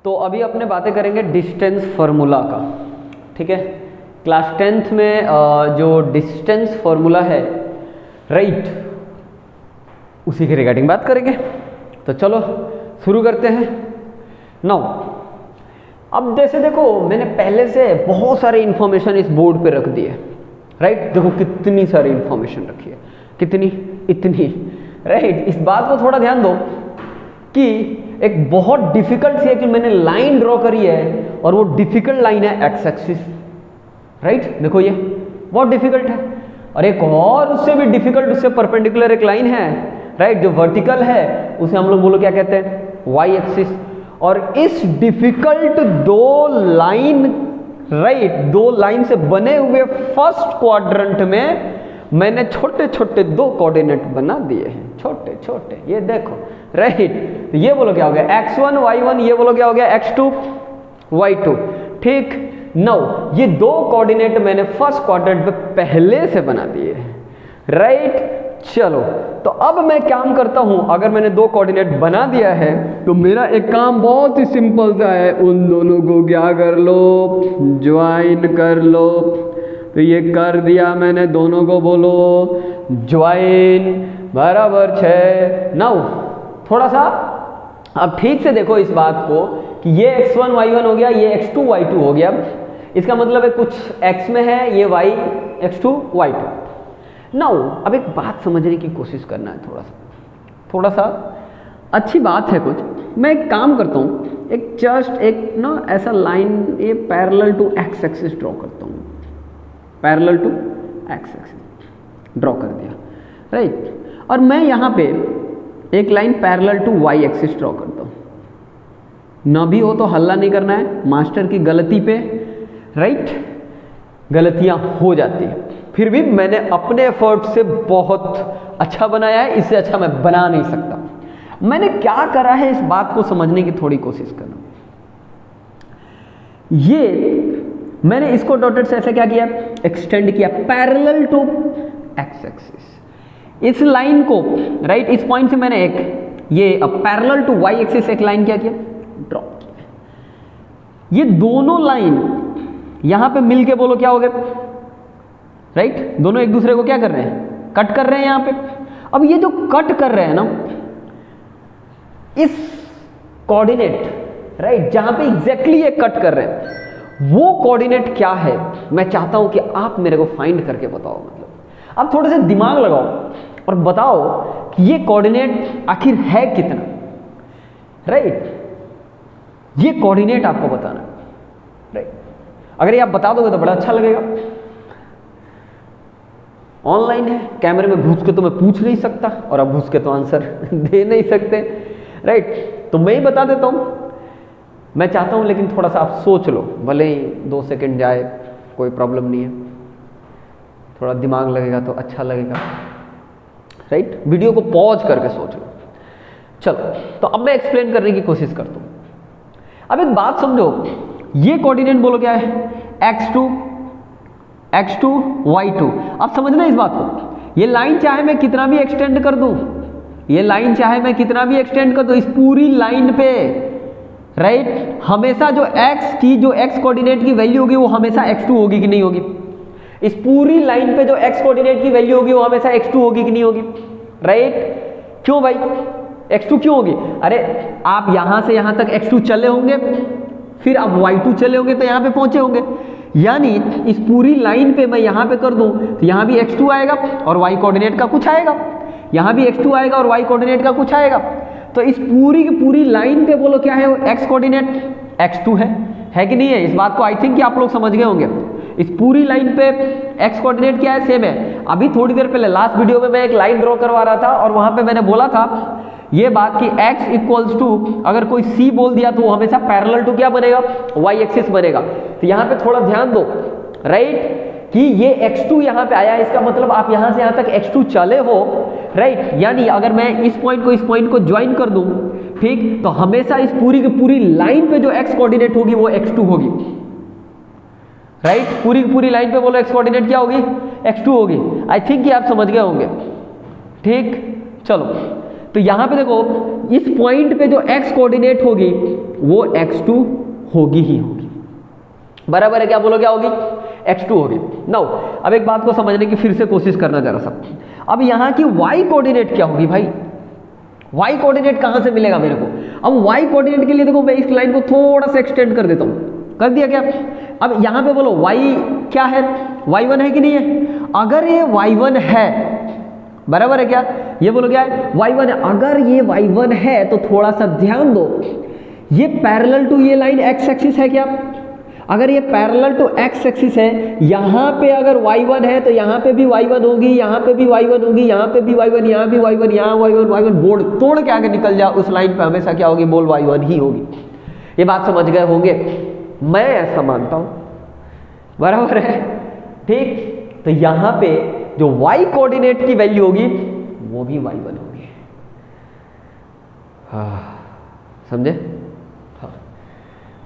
तो अभी अपने बातें करेंगे डिस्टेंस फार्मूला का, ठीक है। क्लास 10th में जो डिस्टेंस फार्मूला है, राइट, उसी के रिगार्डिंग बात करेंगे। तो चलो शुरू करते हैं। नाउ अब जैसे देखो, मैंने पहले से बहुत सारे इंफॉर्मेशन इस बोर्ड पे रख दी है, राइट। देखो कितनी सारी इंफॉर्मेशन रखी है, कितनी, इतनी, राइट। इस बात को थोड़ा ध्यान दो कि एक बहुत डिफिकल्ट सी है कि मैंने लाइन ड्रॉ करी है और वो डिफिकल्ट लाइन है एक्स एक्सिस, राइट। देखो ये बहुत डिफिकल्ट है, और एक और उससे भी डिफिकल्ट, उससे परपेंडिकुलर एक लाइन है, राइट, जो वर्टिकल है, उसे हम लोग बोलो क्या कहते हैं, वाई एक्सिस। और इस डिफिकल्ट दो लाइन, राइट, दो लाइन से बने हुए फर्स्ट क्वाड्रेंट में मैंने छोटे छोटे दो कोऑर्डिनेट बना दिए हैं, छोटे छोटे, ये देखो, राइट। ये बोलो क्या हो गया x1 y1, ये बोलो क्या हो गया x2 y2, ठीक। नाउ ये दो कोऑर्डिनेट मैंने फर्स्ट क्वाड्रेंट पे पहले से बना दिए हैं, राइट। चलो तो अब मैं काम करता हूं, अगर मैंने दो कोऑर्डिनेट बना दिया है तो मेरा एक काम बहुत ही सिंपल सा है, उन दोनों को क्या कर लो, ज्वाइन कर लो। तो ये कर दिया मैंने, दोनों को बोलो ज्वाइन बराबर 6। नाउ थोड़ा सा अब ठीक से देखो इस बात को कि ये x1 y1 हो गया, ये x2 y2 हो गया। इसका मतलब है कुछ x में है, ये y x2 y2। नाउ अब एक बात समझने की कोशिश करना है, थोड़ा सा अच्छी बात है कुछ। मैं एक काम करता हूँ, एक जस्ट एक ना ऐसा लाइन ये parallel to X axis draw करता हूँ, parallel to X axis draw कर दिया, राइट। और मैं यहाँ पे एक line parallel to Y axis draw करता हूँ। ना भी हो तो हल्ला नहीं करना है, मास्टर की गलती पे, राइट, गलतियाँ हो जाती है। फिर भी मैंने अपने एफर्ट से बहुत अच्छा बनाया है, इससे अच्छा मैं बना नहीं सकता। मैंने क्या करा है, इस बात को समझने की थोड़ी कोशिश करना। ये मैंने इसको डॉटेड से ऐसे क्या किया, एक्सटेंड किया पैरेलल टू एक्स एक्सिस। इस लाइन को, राइट, इस पॉइंट से मैंने एक ये पैरेलल टू वाई एक्सिस एक लाइन क्या किया, ड्रॉ किया। ये दोनों लाइन यहां पे मिलके बोलो क्या हो गए, राइट, दोनों एक दूसरे को क्या कर रहे हैं, कट कर रहे हैं यहां पे। अब ये जो कट कर रहे हैं ना, इस कोऑर्डिनेट, राइट, जहां पे एग्जैक्टली ये कट कर रहे हैं, वो कोऑर्डिनेट क्या है, मैं चाहता हूं कि आप मेरे को फाइंड करके बताओ। मतलब आप थोड़े से दिमाग लगाओ और बताओ कि ये कोऑर्डिनेट आखिर है कितना, राइट। ये कोऑर्डिनेट आपको बताना है, राइट। अगर ये आप बता दोगे तो बड़ा अच्छा लगेगा। ऑनलाइन है, कैमरे में घुस के तो मैं पूछ नहीं सकता, और अब घुस के तो आंसर दे नहीं सकते, राइट। तो मैं ही बता देता हूं, मैं चाहता हूं, लेकिन थोड़ा सा आप सोच लो, भले ही 2 सेकंड जाए, कोई प्रॉब्लम नहीं है, थोड़ा दिमाग लगेगा तो अच्छा लगेगा, राइट। वीडियो को पॉज करके सोच लो। चलो तो अब मैं एक्सप्लेन करने की कोशिश करता हूं। अब एक बात समझो, ये कोऑर्डिनेट बोलो क्या है, x2 y2। अब समझना इस बात को, ये लाइन चाहे मैं कितना भी एक्सटेंड कर दूं, ये लाइन चाहे मैं कितना भी एक्सटेंड कर दूं, इस पूरी लाइन पे, राइट, हमेशा जो x की, जो x कोऑर्डिनेट की वैल्यू होगी वो हमेशा x2 होगी कि नहीं होगी। इस पूरी लाइन पे जो x कोऑर्डिनेट की वैल्यू होगी वो हमेशा x2 होगी कि नहीं होगी, राइट। क्यों भाई x2 क्यों होगी, अरे आप यहां से यहां तक x2 चले होंगे, फिर आप y2 चले होंगे तो यहां पे पहुंचे होंगे, यानी इस पूरी लाइन पे मैं यहां पे कर दूं तो यहां भी x2 आएगा और y कोऑर्डिनेट का कुछ आएगा, यहां भी x2 आएगा और y कोऑर्डिनेट का कुछ आएगा। तो इस पूरी की पूरी लाइन पे बोलो क्या है, x कोऑर्डिनेट x2 है कि नहीं है। इस बात को आई थिंक कि आप लोग समझ गए होंगे। इस पूरी लाइन पे x कोऑर्डिनेट क्या है, सेम है। अभी थोड़ी देर पहले लास्ट वीडियो में मैं एक लाइन ड्रॉ करवा रहा था और वहां पे मैंने बोला था ये बात कि x इक्वल्स टू, अगर कोई c बोल दिया तो वो हमेशा पैरेलल टू क्या बनेगा, y एक्सिस बनेगा। तो यहाँ पे थोड़ा ध्यान दो, राइट, कि ये x2 यहाँ पे आया, इसका मतलब आप यहाँ से यहाँ तक x2 चले हो, राइट। यानी अगर मैं इस पॉइंट को इस पॉइंट को ज्वाइन कर दूं, ठीक, तो हमेशा इस पूरी की पूरी लाइन पे जो x कोऑर्डिनेट होगी वो x2 होगी, राइट। पूरी की पूरी लाइन पे बोलो x कोऑर्डिनेट क्या होगी, x2 होगी। आई थिंक कि आप समझ गए होंगे, ठीक। चलो तो यहाँ पे देखो इस पॉइंट पे जो x कोऑर्डिनेट होगी वो x2 होगी ही होगी, बराबर है क्या? बोलो क्या होगी? x2 होगी। नाउ अब एक बात को समझने की फिर से कोशिश करना जरा सा। अब यहाँ की y कोऑर्डिनेट क्या होगी भाई? y कोऑर्डिनेट कहाँ से मिलेगा मेरे को? अब y कोऑर्डिनेट के लिए देखो मैं इस लाइन को थोड़ा सा एक्सटेंड कर देता हूँ, कर दिया क्या? अब यहाँ पे बोलो y क्या है? y1 है कि नहीं है? अगर ये y1 है, बराबर है क्या? ये बोलो क्या है? y1 है। अगर ये y1 है तो थोड़ा सा ध्यान दो, ये पैरेलल टू ये लाइन x एक्सिस है क्या? अगर ये पैरेलल टू x एक्सिस है, यहाँ पे अगर y1 है तो यहाँ पे भी y1 होगी, यहाँ पे भी y1 होगी, यहाँ पे भी y1, यहाँ भी y1, यहाँ y1 बोर्ड तोड़ के आगे निकल जाओ, उस लाइन पे हमेशा क्या होगी? बोल y1 ही होगी। ये बात समझ गए होंगे? मैं ऐसा मानता हूँ, बराबर है, ठीक। तो यहाँ पे जो y कोऑर्डिनेट की वैल्यू होगी वो भी y1 होगी। हाँ, समझे? हाँ,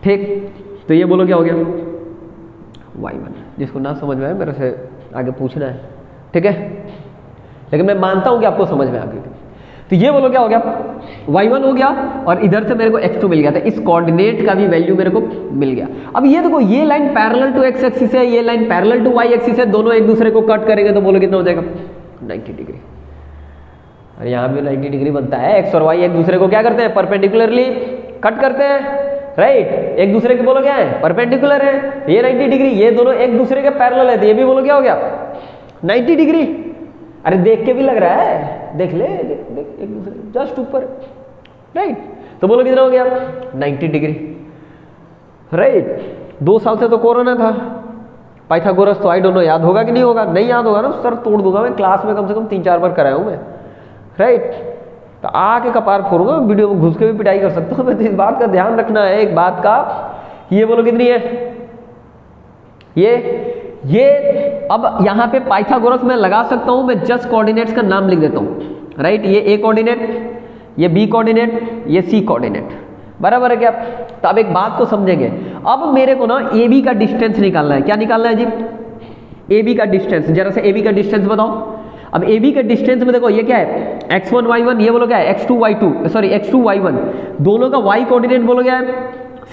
ठीक। तो ये बोलो क्या हो गया? y1। जिसको ना समझ में आए मेरे से आगे पूछना है, ठीक है? लेकिन मैं मानता हूं कि आपको समझ में आ गई। तो ये बोलो क्या हो गया? y1 हो गया और इधर से मेरे को x2 मिल गया था, इस कोऑर्डिनेट का भी वैल्यू मेरे को मिल गया। अब ये देखो ये line parallel to x axis है, ये line parallel to y axis है, दोनों एक दूसरे को कट करेंगे तो बोलो कितना हो जाएगा? 90 डिग्री। और यहाँ भी 90 डिग्री बनता है। x और y एक दूसरे को क्या करते हैं? परपेंडिकुलरली कट करते हैं, राइट? एक दूसरे के बोलो क्या है? परपेंडिकुलर है। ये 90 डिग्री, ये दोनों एक दूसरे के पैरेलल है, तो ये भी बोलो क्या हो गया? 90 डिग्री। अरे देख के भी लग रहा है, देख ले, देख एक दूसरे जस्ट ऊपर, राइट? तो बोलो कितना हो गया? 90 डिग्री, राइट? 2 साल से तो कोरोना था, पाइथागोरस तो आई डोंट नो याद होगा कि नहीं होगा? नहीं याद होगा ना, सर तोड़ दूंगा मैं, क्लास में कम से कम 3-4 बार कराया हूँ मैं, राइट? तो आके कपार फोड़ूंगा, वीडियो में घुस के भी पिटाई कर सकता हूँ मैं। तो इस बात का ध्यान रखना है, एक बात का, ये बोलो कितनी है? ये अब यहाँ पे पाइथागोरस मैं लगा सकता हूँ, मैं जस्ट कोऑर्डिनेट्स का नाम लिख देता हूँ, राइट? ये ए कोऑर्डिनेट, ये बी कोऑर्डिनेट, ये सी कोऑर्डिनेट, बराबर है क्या? तो अब एक बात को समझेंगे। अब मेरे को ना ए बी का डिस्टेंस निकालना है। क्या निकालना है जी? ए बी का डिस्टेंस। जरा से ए बी का डिस्टेंस बताओ। अब ए बी के डिस्टेंस में देखो ये क्या है? x1 y1, ये बोलो क्या है? x2 y2, sorry x2 y1। दोनों का y कोऑर्डिनेट बोलो क्या है?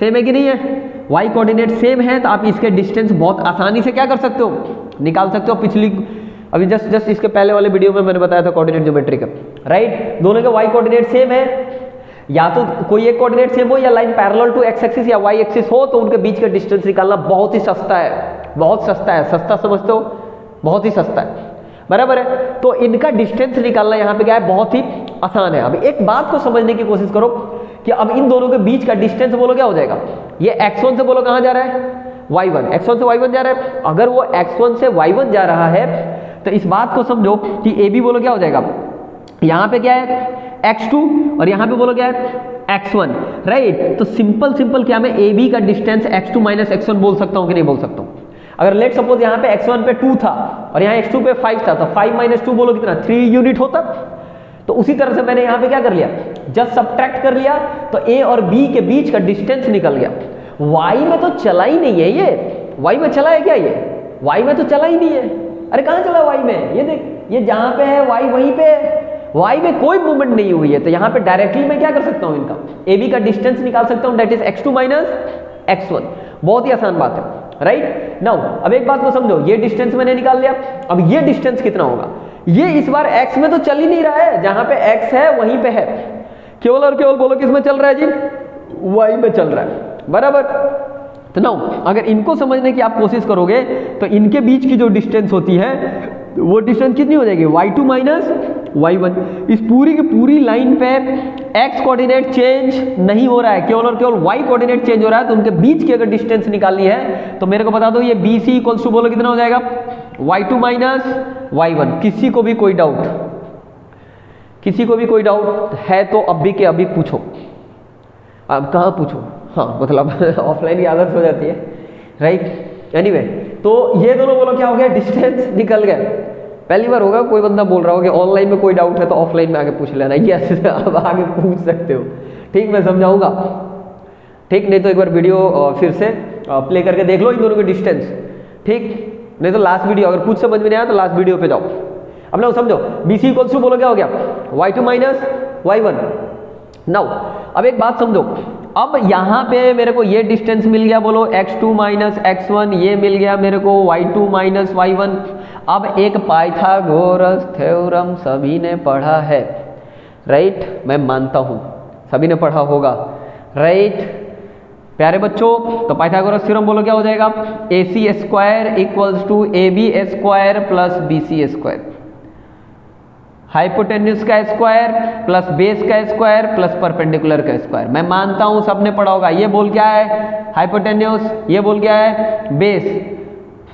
सेम है कि नहीं है? y कोऑर्डिनेट सेम है तो आप इसके डिस्टेंस बहुत आसानी से क्या कर सकते हो? निकाल सकते हो। पिछली अभी जस्ट इसके पहले वाले वीडियो में मैंने बताया था कोऑर्डिनेट ज्योमेट्री का, राइट? दोनों के y कोऑर्डिनेट सेम है, या तो कोई एक कोऑर्डिनेट सेम हो या line parallel to x axis या y एक्सिस हो, तो उनके बीच का डिस्टेंस निकालना बहुत ही सस्ता है, बहुत सस्ता है। सस्ता समझते हो? बहुत ही सस्ता है, बराबर है? तो इनका डिस्टेंस निकालना यहाँ पे क्या है? बहुत ही आसान है। अब एक बात को समझने की कोशिश करो कि अब इन दोनों के बीच का डिस्टेंस बोलो क्या हो जाएगा? ये x1 से बोलो कहाँ जा रहा है? y1। x1 से y1 जा रहा है। अगर वो x1 से y1 जा रहा है तो इस बात को समझो कि ए बी बोलो क्या हो जाएगा? यहाँ पे क्या है? x2 और यहाँ पे बोलो क्या है? x1, right? तो सिंपल क्या मैं ए बी का डिस्टेंस x2 माइनस x1 बोल सकता हूँ कि नहीं बोल सकता हूँ? अगर लेट सपोज यहाँ पे x1 पे 2 था और यहाँ x2 पे 5 था, तो 5 माइनस 2 बोलो कितना? 3 यूनिट होता। तो उसी तरह से मैंने यहाँ पे क्या कर लिया? जस्ट सब्ट्रैक्ट कर लिया, तो a और b के बीच का डिस्टेंस निकल गया। y में तो चला ही नहीं है, ये y में चला है क्या? ये y में तो चला ही नहीं है। अरे कहाँ चला y में? ये देख, ये जहाँ पे है y वहीं पे है, y में कोई मूवमेंट नहीं हुई है। तो यहाँ पे डायरेक्टली मैं क्या कर सकता हूँ? इनका ए बी का डिस्टेंस निकाल सकता हूँ, that is x2 minus x1। बहुत ही आसान बात है, राइट? नाउ अब एक बात को समझो, ये डिस्टेंस मैंने निकाल लिया। अब ये डिस्टेंस कितना होगा? ये इस बार x में तो चल ही नहीं रहा है, जहां पे x है वहीं पे है, केवल और केवल बोलो किस में चल रहा है जी? y में चल रहा है, बराबर? तो नाउ अगर इनको समझने की आप कोशिश करोगे तो इनके बीच की जो डिस्टेंस होती है वो डिस्टेंस कितनी हो जाएगी? y2 minus y1। इस पूरी की पूरी लाइन पे x कोऑर्डिनेट चेंज नहीं हो रहा है, केवल और केवल y कोऑर्डिनेट चेंज हो रहा है। तो उनके बीच की अगर डिस्टेंस निकालनी है तो मेरे को बता दो, ये BC इक्वल्स टू बोलो कितना हो जाएगा? y2 minus y1। किसी को भी कोई डाउट? किसी को भी कोई डाउट है तो अभी के अभी पूछो। अब कहाँ पूछो? हाँ, मतलब ऑफलाइन की आदत हो जाती है, राइट? एनीवे, तो ये दोनों बोलो क्या हो गया? डिस्टेंस निकल गया। पहली बार होगा कोई बंदा बोल रहा हो कि ऑनलाइन में कोई डाउट है तो ऑफलाइन में आगे पूछ लेना। यस, आप आगे पूछ सकते हो, ठीक? मैं समझाऊंगा, ठीक? नहीं तो एक बार वीडियो फिर से प्ले करके देख लो इन दोनों के डिस्टेंस, ठीक? नहीं तो लास्ट वीडियो, अगर कुछ समझ में नहीं आया तो लास्ट वीडियो पे जाओ। अब ना समझो, BC इक्वल्स टू बोलो क्या हो गया? y2 minus y1। नाउ अब एक बात समझो, अब यहाँ पे मेरे को ये डिस्टेंस मिल गया, बोलो x2 माइनस x1, ये मिल गया मेरे को y2 माइनस y1। अब एक पाइथागोरस थ्योरम सभी ने पढ़ा है, राइट? मैं मानता हूँ सभी ने पढ़ा होगा, राइट? प्यारे बच्चों, तो पाइथागोरस थ्योरम बोलो क्या हो जाएगा? AC square equals to AB square plus BC square, hypotenuse का स्क्वायर प्लस बेस का स्क्वायर प्लस परपेंडिकुलर का स्क्वायर। मैं मानता हूं सबने पढ़ा होगा। ये बोल क्या है? हाइपोटेन्यूज, ये बोल क्या है? Base,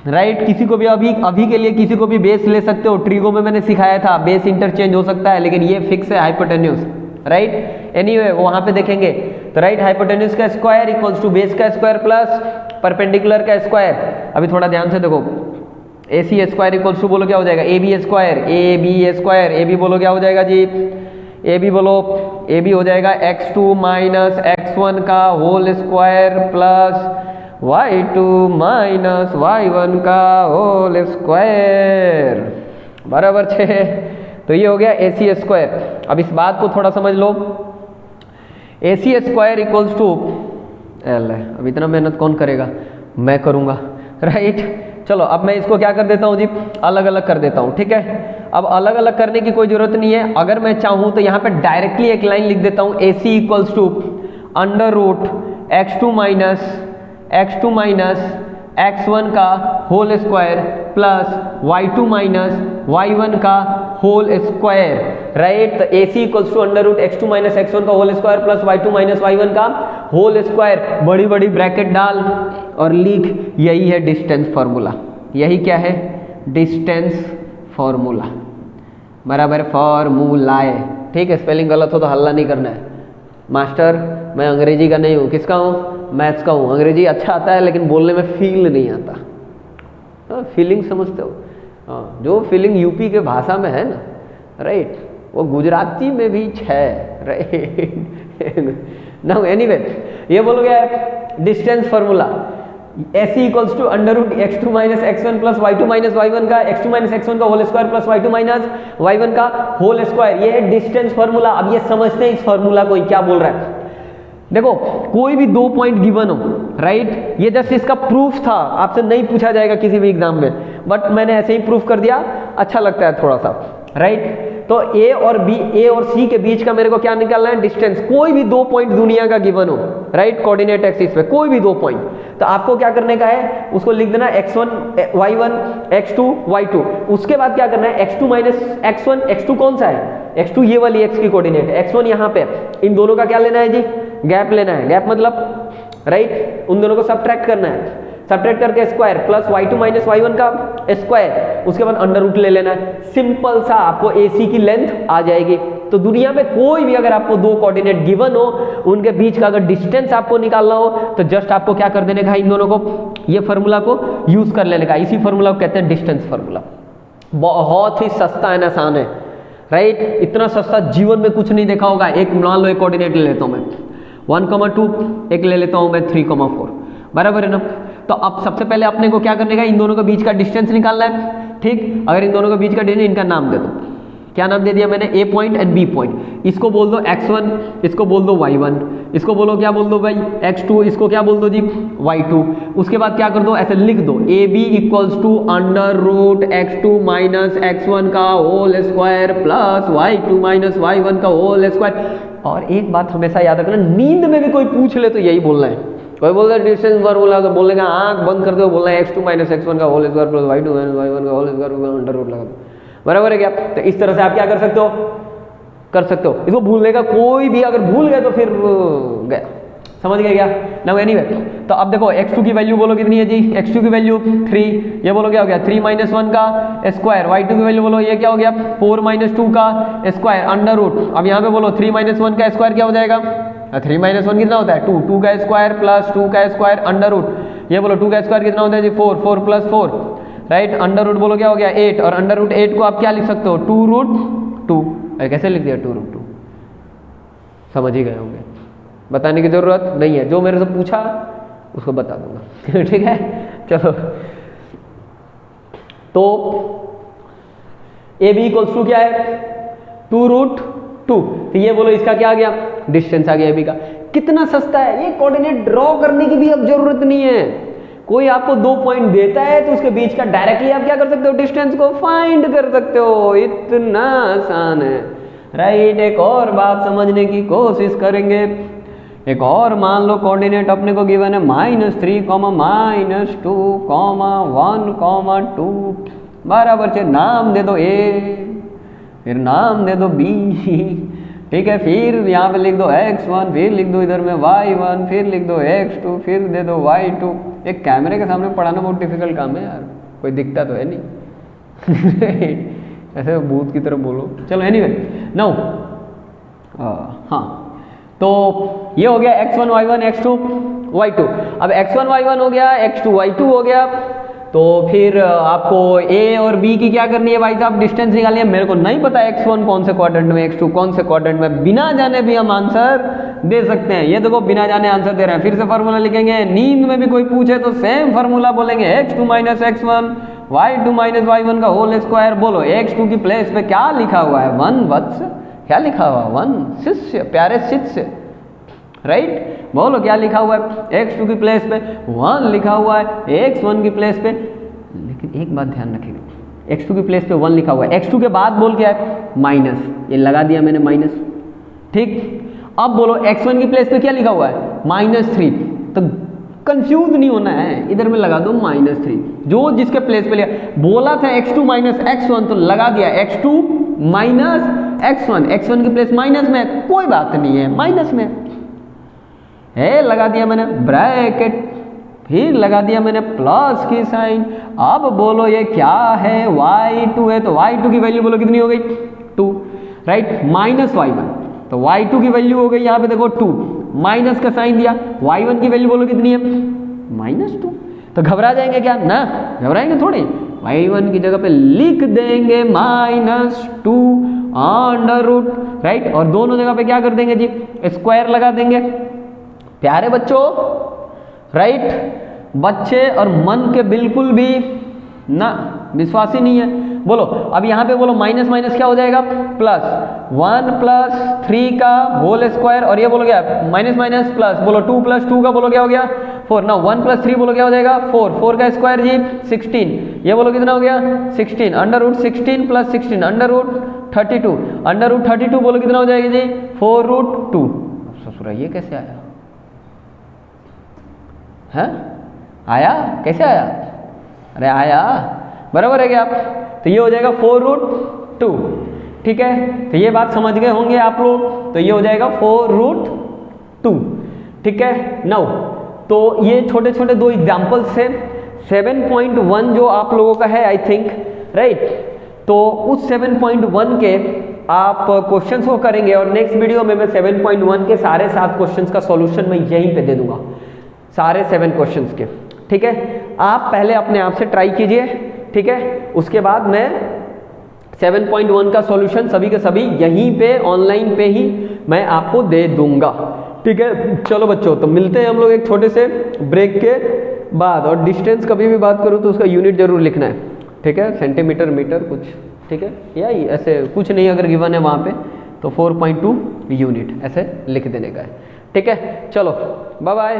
right? किसी को भी अभी के लिए किसी को भी बेस ले सकते हो, ट्रिगो में मैंने सिखाया था बेस इंटरचेंज हो सकता है, लेकिन ये फिक्स है हाइपोटेन्यूज, राइट? एनीवे वो वहां पे देखेंगे। तो राइट, हाइपोटेन्यूज का स्क्वायर इक्वल्स टू बेस का स्क्वायर प्लस परपेंडिकुलर का स्क्वायर। अभी थोड़ा ध्यान से देखो, AC स्क्वायर इक्वल्स टू बोलो क्या हो जाएगा? AB square, AB square, AB बोलो क्या हो जाएगा जी? AB बोलो, AB हो जाएगा x2 माइनस x1 का whole square plus y2 minus y1 का होल स्क्वायर, बराबर 6। तो ये हो गया AC स्क्वायर। अब इस बात को थोड़ा समझ लो, AC square equals to L है। अब इतना मेहनत कौन करेगा? मैं करूँगा, राइट? चलो अब मैं इसको क्या कर देता हूँ जी? अलग अलग कर देता हूँ, ठीक है? अब अलग अलग करने की कोई जरूरत नहीं है। अगर मैं चाहूँ तो यहाँ पे डायरेक्टली एक लाइन लिख देता हूँ, AC equals to under root x2 minus x1 का whole square plus y2 minus y1 का होल स्क्वायर, राइट? तो AC equals to under root x2 minus x1 का whole square plus y2 minus y1 का whole square, बड़ी बड़ी bracket डाल और लिख, यही है डिस्टेंस फार्मूला। यही क्या है? डिस्टेंस फार्मूला, बराबर फॉर्मूलाए, ठीक है? स्पेलिंग गलत हो तो हल्ला नहीं करना है। मास्टर मैं अंग्रेजी का नहीं हूँ, किसका हूँ? मैथ्स का हूँ। अंग्रेजी अच्छा आता है लेकिन बोलने में फील नहीं आता। फीलिंग समझते हो? हाँ, जो फीलिंग यूपी के भाषा में है ना, राइट, वो गुजराती में भी है, राइट? नाउ एनीवे, ये बोलो क्या है? Distance formula AC equals to under root x2 minus x1 plus y2 minus y1 का x2 माइनस x1 का whole square plus y2 minus y1 का होल स्क्वायर। ये है डिस्टेंस फार्मूला। अब ये समझते हैं इस फार्मूला को क्या बोल रहा है। देखो, कोई भी 2 पॉइंट गिवन हो, राइट? ये जस्ट इसका प्रूफ था, आपसे नहीं पूछा जाएगा किसी भी एग्जाम में, बट मैंने ऐसे ही प्रूफ कर दिया, अच्छा लगता है थोड़ा सा, राइट? तो A और B, A और C के बीच का मेरे को क्या निकालना है? डिस्टेंस। कोई भी 2 पॉइंट दुनिया का गिवन हो, राइट, कोऑर्डिनेट एक्सिस पे कोई भी 2 पॉइंट, तो आपको क्या करने का है? उसको लिख देना x1 y1 x2 y2। उसके बाद क्या करना है? x2 माइनस x1, x2 कौन सा है? x2 ये वाली x की कोऑर्डिनेट है, x1 यहाँ पे, इन दोनों का क्या लेना है जी? गैप लेना है। गैप मतलब, राइट, उन दोनों को सबट्रैक्ट करना है। सबट्रैक्ट करके square plus y2 minus y1 का स्क्वायर, उसके बाद अंडर रूट ले लेना है। सिंपल सा, आपको AC की लेंथ आ जाएगी। तो दुनिया में कोई भी अगर आपको 2 कोऑर्डिनेट गिवन हो, उनके बीच का अगर डिस्टेंस आपको निकालना हो, तो जस्ट आपको क्या कर देने का? इन दोनों को, ये फार्मूला को यूज कर लेने का। इसी फार्मूला को कहते हैं डिस्टेंस फार्मूला। बहुत ही सस्ता एंड आसान है, राइट? इतना सस्ता जीवन में कुछ नहीं देखा होगा। एक मान लो, एक कोऑर्डिनेट ले लेता हूं मैं 1,2, एक ले लेता हूं मैं 3,4, बराबर है ना? तो अब सबसे पहले अपने को क्या करने का? इन दोनों के बीच का डिस्टेंस निकालना है, ठीक? अगर इन दोनों के बीच का डिस्टेंस, इनका नाम दे दो। क्या नाम दे दिया मैंने? A point and B point. इसको बोल दो x1, इसको बोल दो y1, इसको बोलो क्या बोल दो भाई? x2, इसको क्या बोल दो जी? y2। उसके बाद क्या कर दो? ऐसे लिख दो, AB equals to under root x2 minus x1 का whole square plus y2 minus y1 का होल स्क्वायर। और एक बात हमेशा याद रखना, नींद में भी कोई पूछ ले तो यही बोलना है। कोई बोल रहा है डिस्टेंस फार्मूला, तो बोलने का आंख बंद कर दो, बोलना है x2 माइनस x1 का whole square plus y2 minus y1 का होल स्क्वायर अंडर रूट लगा दो, बराबर है क्या? तो इस तरह से आप क्या कर सकते हो? कर सकते हो। इसको भूलने का, कोई भी अगर भूल गए तो फिर गया, समझ गए क्या? नाउ एनीवे, तो अब देखो x2 की वैल्यू बोलो कितनी है जी? x2 की वैल्यू 3, ये बोलो क्या हो गया? 3 माइनस 1 का स्क्वायर। y2 की वैल्यू बोलो, ये क्या हो गया? 4 माइनस 2 का स्क्वायर अंडर रूट। अब यहाँ पे बोलो 3 माइनस 1 का स्क्वायर क्या हो जाएगा? 3 माइनस 1 कितना होता है? 2, 2 का स्क्वायर प्लस 2 का स्क्वायर अंडर रूट। ये बोलो 2 का स्क्वायर कितना होता है जी? 4, 4 प्लस 4, राइट? अंडर रूट बोलो क्या हो गया? 8, और अंडर रूट 8 को आप क्या लिख सकते हो? 2 रूट 2। कैसे लिख दिया? 2 रूट 2। समझ ही गए होंगे, बताने की जरूरत नहीं है। जो मेरे से पूछा उसको बता दूंगा, ठीक है? चलो, तो AB इक्वल्स टू क्या है? 2 रूट 2। तो ये बोलो इसका क्या आ गया, डिस्टेंस आ गया बी का। कितना सस्ता है ये, कोऑर्डिनेट ड्रॉ करने की भी अब जरूरत नहीं है। कोई आपको 2 पॉइंट देता है तो उसके बीच का डायरेक्टली आप क्या कर सकते हो, डिस्टेंस को फाइंड कर सकते हो। इतना आसान है, राइट। एक और बात समझने की कोशिश करेंगे। एक और मान लो कोऑर्डिनेट अपने को गिवन है -3, -2, -1, -2 बराबर से नाम दे दो ए, फिर नाम दे दो बी, ठीक है। फिर यहाँ पे लिख दो x1, फिर लिख दो इधर में y1, फिर लिख दो x2, फिर दे दो y2। एक कैमरे के सामने पढ़ाना बहुत डिफिकल्ट काम है यार, कोई दिखता तो है नहीं ऐसे भूत की तरह बोलो। चलो एनीवे नाउ हाँ, तो ये हो गया x1 y1 x2 y2। अब x1 y1 हो गया, x2 y2 हो गया, तो फिर आपको a और b की क्या करनी है भाई साहब, डिस्टेंस निकालनी है। मेरे को नहीं पता x1 कौन से क्वाड्रेंट में, x2 कौन से क्वाड्रेंट में, बिना जाने भी हम आंसर दे सकते हैं। ये देखो बिना जाने आंसर दे रहे हैं। फिर से फार्मूला लिखेंगे, नींद में भी कोई पूछे तो सेम फार्मूला बोलेंगे, x2 - x1 y2 - y1 का होल स्क्वायर। बोलो x2 की प्लेस पे क्या लिखा हुआ है, 1 वत्स, क्या लिखा हुआ है 1 शिष्य, प्यारे शिष्य, राइट। बोलो क्या लिखा हुआ है, x2 की प्लेस पे 1 लिखा हुआ है, x1 की प्लेस पे। लेकिन एक बात ध्यान रखिएगा, x2 की प्लेस पे 1 लिखा हुआ है, x2 के बाद बोल क्या है, माइनस, ये लगा दिया मैंने माइनस, ठीक। अब बोलो x1 की प्लेस पे क्या लिखा हुआ है, -3, तो कंफ्यूज नहीं होना है, इधर में लगा दो -3, जो जिसके प्लेस पे लिया। बोला था x2 - x1 तो लगा दिया x2 - x1, x1 की प्लेस माइनस में, कोई बात नहीं है, माइनस में है, लगा दिया मैंने ब्रैकेट, फिर लगा दिया मैंने प्लस की साइन। अब बोलो ये क्या है, y2 है, तो y2 की वैल्यू बोलो कितनी हो गई, 2, राइट, -y1, तो y2 की वैल्यू हो गई यहाँ पे देखो 2, माइनस का साइन दिया, y1 की वैल्यू बोलो कितनी है, -2। तो घबरा जाएंगे क्या, ना घबराएंगे थोड़ी, y1 की जगह पे लिख देंगे -2 अंडर रूट, राइट, और दोनों जगह पे क्या कर देंगे जी, स्क्वायर लगा देंगे। प्यारे बच्चों, राइट, बच्चे और मन के बिल्कुल भी ना विश्वास ही नहीं है। बोलो अब यहाँ पे बोलो माइनस माइनस क्या हो जाएगा, प्लस, 1 + 3 का होल स्क्वायर, और ये बोलो क्या, माइनस माइनस प्लस, बोलो 2 + 2 का बोलो क्या हो गया, 4। ना 1 + 3 बोलो क्या हो जाएगा, 4, 4 का स्क्वायर जी 16, ये बोलो कितना हो गया 16, under root 16 + 16 under root 32, under root 32 बोलो कितना हो जाएगा जी 4√2। अब ससुरा ये कैसे आया, है आया, कैसे आया, अरे आया, बराबर है क्या आप, तो ये हो जाएगा 4√2, ठीक है। तो ये बात समझ गए होंगे आप लोग, तो ये हो जाएगा 4√2, ठीक है। नाउ तो ये छोटे छोटे 2 एग्जाम्पल्स थे। 7.1 जो आप लोगों का है आई थिंक, राइट, तो उस 7.1 के आप क्वेश्चंस को करेंगे, और नेक्स्ट वीडियो में मैं 7.1 के सारे 7 क्वेश्चंस का सॉल्यूशन मैं यहीं पे दे दूंगा, सारे 7 क्वेश्चंस के, ठीक है। आप पहले अपने आप से ट्राई कीजिए, ठीक है, उसके बाद मैं 7.1 का सॉल्यूशन सभी के सभी यहीं पे ऑनलाइन पे ही मैं आपको दे दूंगा, ठीक है। चलो बच्चों, तो मिलते हैं हम लोग एक छोटे से ब्रेक के बाद, और डिस्टेंस कभी भी बात करूँ तो उसका यूनिट जरूर लिखना है, ठीक है, सेंटीमीटर, मीटर कुछ, ठीक है, या ऐसे कुछ नहीं अगर गिवन है वहाँ पे तो 4.2 यूनिट ऐसे लिख देने का है, ठीक है। चलो बाय बाय।